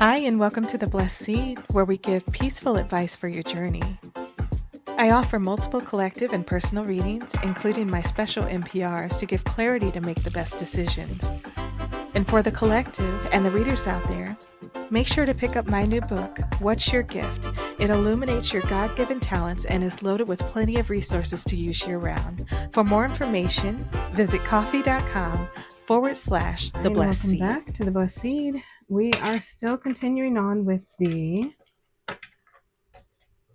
Hi, and welcome to The Blessed Seed, where we give peaceful advice for your journey. I offer multiple collective and personal readings, including my special NPRs, to give clarity to make the best decisions. And for the collective and the readers out there, make sure to pick up my new book, What's Your Gift? It illuminates your God-given talents and is loaded with plenty of resources to use year-round. For more information, visit coffee.com/The Blessed Seed. Welcome back to The Blessed Seed. We are still continuing on with the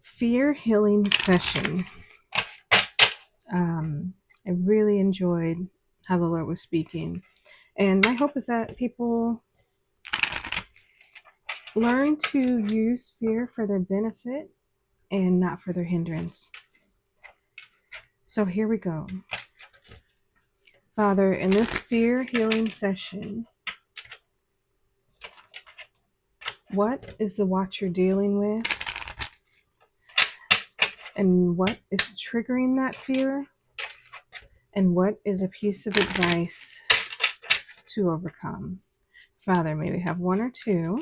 fear healing session. I really enjoyed how the Lord was speaking. And my hope is that people learn to use fear for their benefit and not for their hindrance. So here we go. Father, in this fear healing session, what is the watcher dealing with? And what is triggering that fear? And what is a piece of advice to overcome? Father, may we have one or two.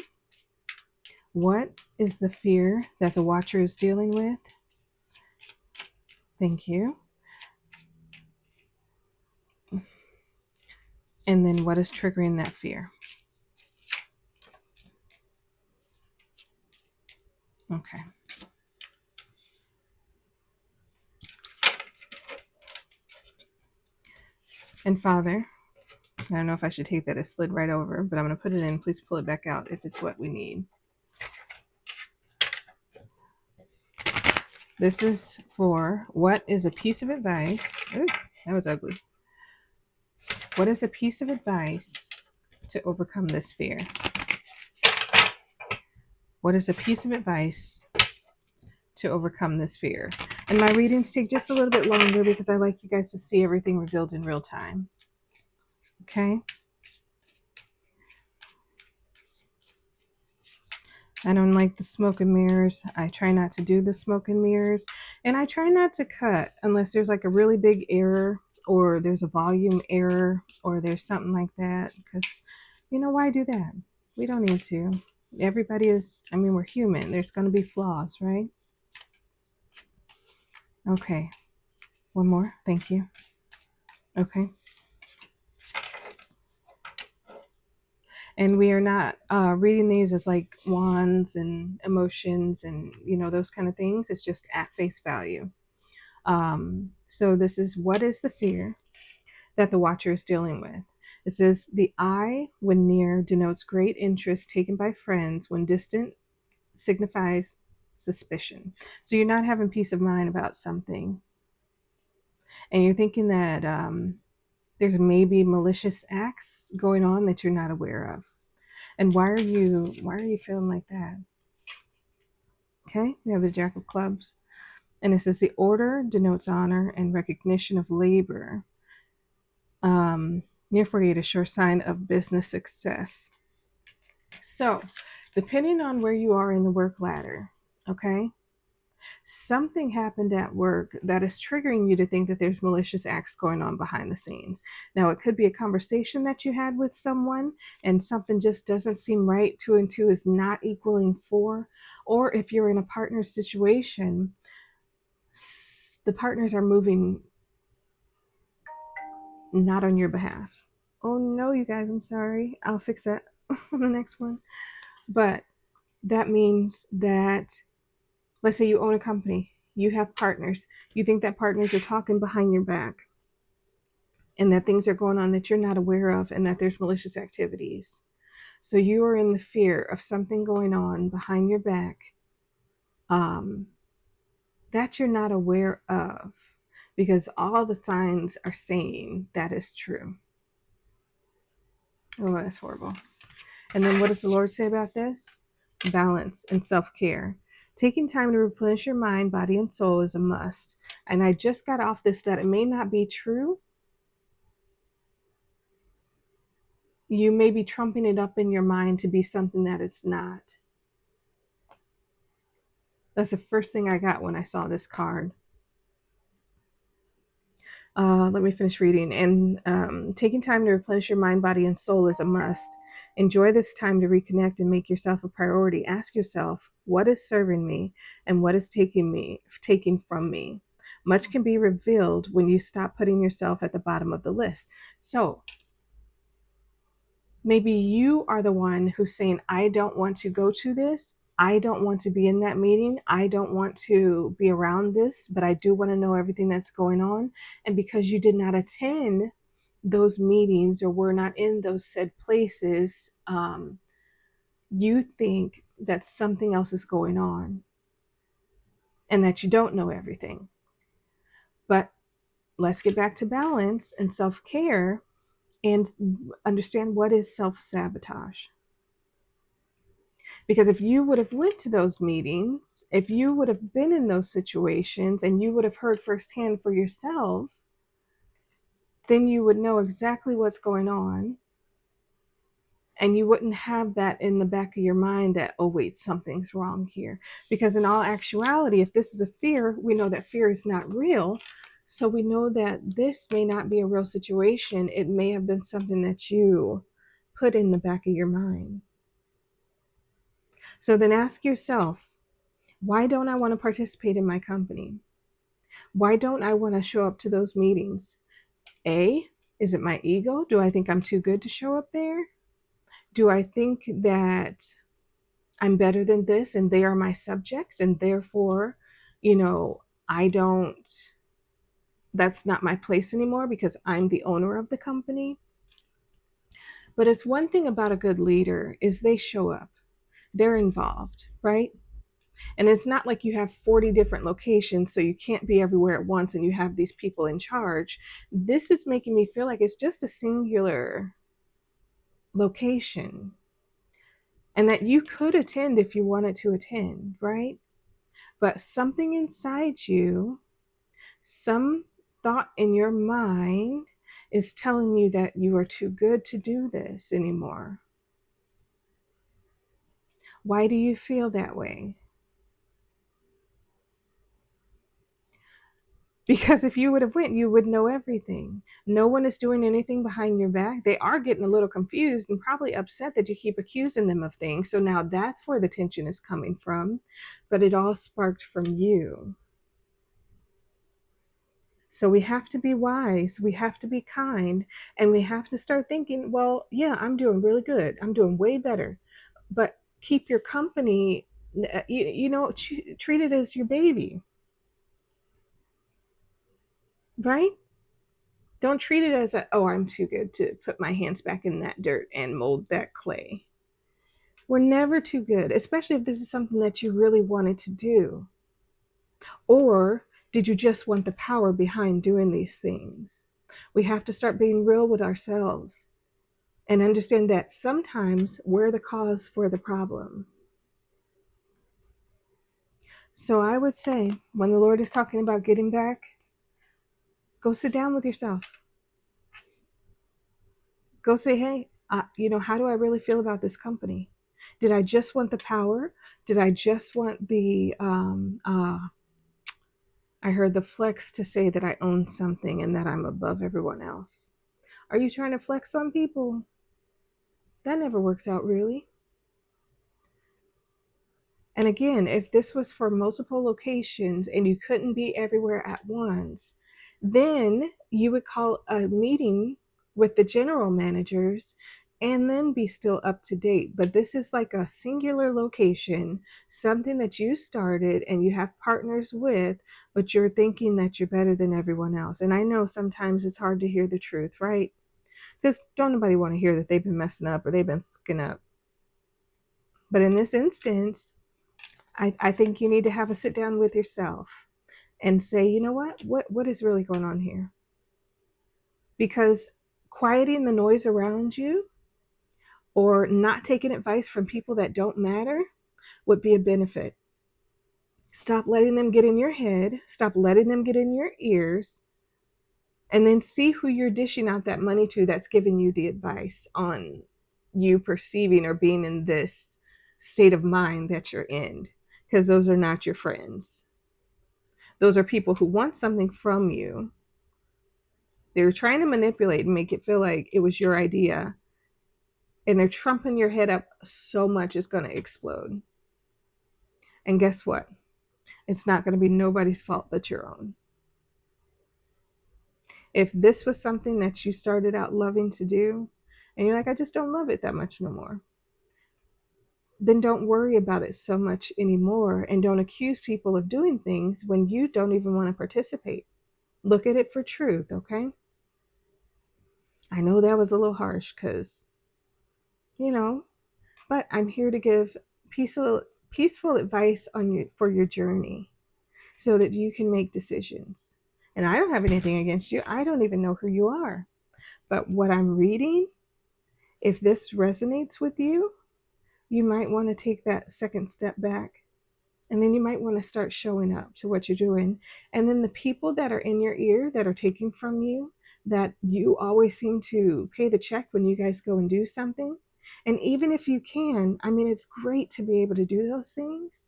What is the fear that the watcher is dealing with? Thank you. And then what is triggering that fear? Okay. And Father, I don't know if I should take that as slid right over, but I'm going to put it in. Please pull it back out if it's what we need. This is for what is a piece of advice. Ooh, that was ugly. What is a piece of advice to overcome this fear? What is a piece of advice to overcome this fear? And my readings take just a little bit longer because I like you guys to see everything revealed in real time. Okay? I don't like the smoke and mirrors. I try not to do the smoke and mirrors. And I try not to cut unless there's like a really big error or there's a volume error or there's something like that. Because, why do that? We don't need to. Everybody is, we're human. There's going to be flaws, right? Okay. One more. Thank you. Okay. And we are not reading these as like wands and emotions and those kind of things. It's just at face value. So this is what is the fear that the watcher is dealing with. It says the eye when near denotes great interest taken by friends, when distant signifies suspicion. So you're not having peace of mind about something, and you're thinking that there's maybe malicious acts going on that you're not aware of. And why are you feeling like that? Okay, we have the Jack of Clubs. And it says the order denotes honor and recognition of labor. Near 48, a sure sign of business success. So, depending on where you are in the work ladder, okay, something happened at work that is triggering you to think that there's malicious acts going on behind the scenes. Now, it could be a conversation that you had with someone and something just doesn't seem right. 2 and 2 is not equaling 4. Or if you're in a partner situation, the partners are moving not on your behalf. Oh no, you guys, I'm sorry. I'll fix that on the next one. But that means that, let's say you own a company, you have partners, you think that partners are talking behind your back and that things are going on that you're not aware of and that there's malicious activities. So you are in the fear of something going on behind your back that you're not aware of, because all the signs are saying that is true. Oh, that's horrible. And then what does the Lord say about this? Balance and self-care. Taking time to replenish your mind, body, and soul is a must. And I just got off this that it may not be true. You may be trumping it up in your mind to be something that it's not. That's the first thing I got when I saw this card. Let me finish reading. And taking time to replenish your mind, body, and soul is a must. Enjoy this time to reconnect and make yourself a priority. Ask yourself, what is serving me and what is taking from me? Much can be revealed when you stop putting yourself at the bottom of the list. So maybe you are the one who's saying, I don't want to go to this. I don't want to be in that meeting. I don't want to be around this, but I do want to know everything that's going on. And because you did not attend those meetings or were not in those said places, you think that something else is going on and that you don't know everything. But let's get back to balance and self care and understand what is self sabotage. Because if you would have went to those meetings, if you would have been in those situations and you would have heard firsthand for yourself, then you would know exactly what's going on, and you wouldn't have that in the back of your mind that, oh wait, something's wrong here. Because in all actuality, if this is a fear, we know that fear is not real. So we know that this may not be a real situation. It may have been something that you put in the back of your mind. So then ask yourself, why don't I want to participate in my company? Why don't I want to show up to those meetings? A, is it my ego? Do I think I'm too good to show up there? Do I think that I'm better than this and they are my subjects, and therefore, you know, I don't, that's not my place anymore because I'm the owner of the company? But it's one thing about a good leader is they show up. They're involved, right? And it's not like you have 40 different locations, so you can't be everywhere at once and you have these people in charge. This is making me feel like it's just a singular location and that you could attend if you wanted to attend, right? But something inside you, some thought in your mind is telling you that you are too good to do this anymore. Why do you feel that way? Because if you would have went, you would know everything. No one is doing anything behind your back. They are getting a little confused and probably upset that you keep accusing them of things. So now that's where the tension is coming from. But it all sparked from you. So we have to be wise, we have to be kind, and we have to start thinking, well, yeah, I'm doing really good. I'm doing way better. But keep your company, treat it as your baby, right? Don't treat it as a, oh, I'm too good to put my hands back in that dirt and mold that clay. We're never too good, especially if this is something that you really wanted to do. Or did you just want the power behind doing these things? We have to start being real with ourselves and understand that sometimes we're the cause for the problem. So I would say, when the Lord is talking about getting back, go sit down with yourself. Go say, hey, how do I really feel about this company? Did I just want the power? Did I just want I heard the flex to say that I own something and that I'm above everyone else. Are you trying to flex on people? That never works out, really. And again, if this was for multiple locations and you couldn't be everywhere at once, then you would call a meeting with the general managers and then be still up to date. But this is like a singular location, something that you started and you have partners with, but you're thinking that you're better than everyone else. And I know sometimes it's hard to hear the truth, right? Because don't nobody want to hear that they've been messing up or they've been fucking up. But in this instance, I think you need to have a sit down with yourself and say, you know what is really going on here? Because quieting the noise around you or not taking advice from people that don't matter would be a benefit. Stop letting them get in your head, stop letting them get in your ears, and then see who you're dishing out that money to that's giving you the advice on you perceiving or being in this state of mind that you're in, because those are not your friends. Those are people who want something from you. They're trying to manipulate and make it feel like it was your idea. and they're trumping your head up so much it's going to explode. And guess what? It's not going to be nobody's fault but your own. If this was something that you started out loving to do, and you're like, I just don't love it that much no more, then don't worry about it so much anymore, and don't accuse people of doing things when you don't even want to participate. Look at it for truth, okay? I know that was a little harsh because, you know, but I'm here to give peaceful advice on you for your journey so that you can make decisions. And I don't have anything against you. I don't even know who you are. But what I'm reading, if this resonates with you, you might want to take that second step back. And then you might want to start showing up to what you're doing. And then the people that are in your ear that are taking from you, that you always seem to pay the check when you guys go and do something. And even if you can, I mean, it's great to be able to do those things,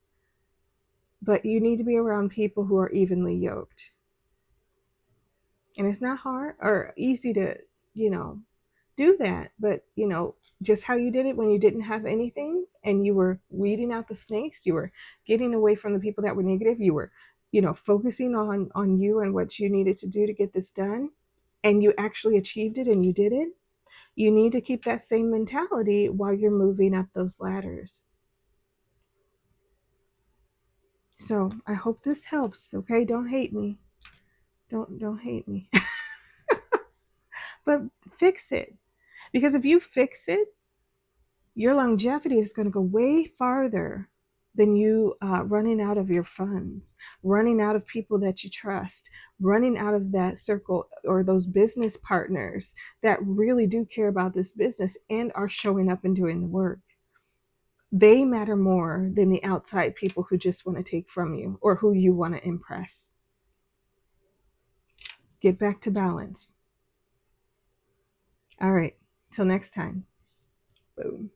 but you need to be around people who are evenly yoked. And it's not hard or easy to, you know, do that. But, just how you did it when you didn't have anything and you were weeding out the snakes, you were getting away from the people that were negative, you were, focusing on you and what you needed to do to get this done, and you actually achieved it and you did it. You need to keep that same mentality while you're moving up those ladders. So I hope this helps. Okay, don't hate me. Don't hate me. But fix it. Because if you fix it, your longevity is going to go way farther than you running out of your funds, running out of people that you trust, running out of that circle or those business partners that really do care about this business and are showing up and doing the work. They matter more than the outside people who just want to take from you or who you want to impress. Get back to balance. All right, till next time. Boom.